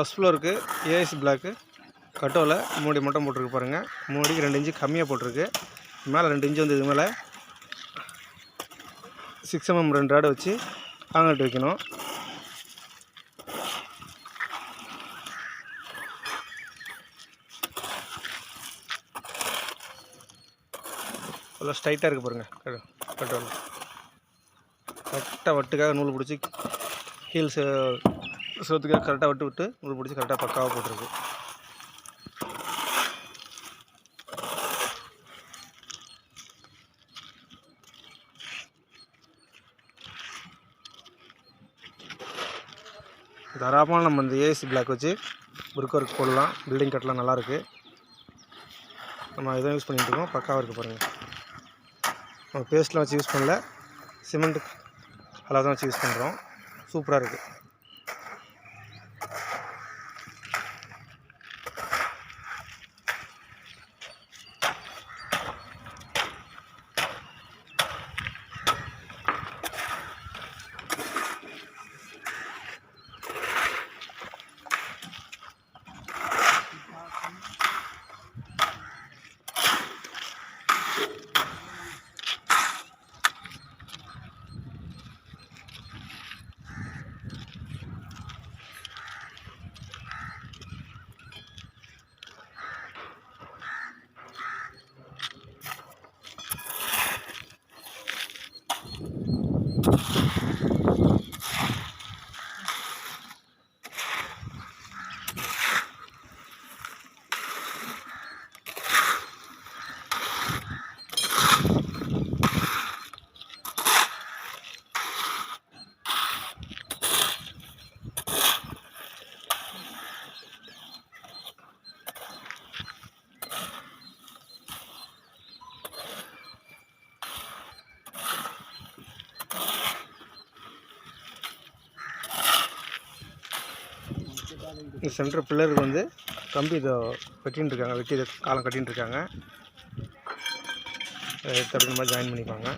First ஃப்ளோருக்கு as block கட்டோவில் மூடி மட்டும் போட்டிருக்கு பாருங்கள். மூடிக்கு 2 இன்ச்சு கம்மியாக போட்டிருக்கு. மேலே 2 இன்ச்சு வந்து இது மேலே 6 mm 2 ராடு வச்சு காங்கிரீட் வைக்கணும். நல்லா ஸ்ட்ரைட்டாக இருக்குது பாருங்கள். கட்டோவில் கரெக்டாக வட்டுக்காக நூல் பிடிச்சி ஹீல்ஸ் சோத்துக்காக கரெக்டாக விட்டு நூல் பிடிச்சி கரெக்டாக பக்காவாக போட்டிருக்கு. தாராளமாக நம்ம இந்த ஏஎஸ் பிளாக் வச்சு பிரிக் ஒர்க் போடலாம். பில்டிங் கட்டலாம், நல்லாயிருக்கு. நம்ம இதை யூஸ் பண்ணிகிட்டு இருக்கோம். பக்காவாக இருக்குது பாருங்கள். நம்ம பேஸ்ட்லாம் வச்சு யூஸ் பண்ணல, சிமெண்ட் கலர் தான் வச்சு யூஸ் பண்ணுறோம். சூப்பராக இருக்குது. இந்த சென்டர் பில்லருக்கு வந்து கம்பி இதை வெட்டின்னு இருக்காங்க. வெட்டி இதை காலம் கட்டின்னு இருக்காங்க. எடுத்து அப்படி இந்த மாதிரி ஜாயின் பண்ணிப்பாங்க.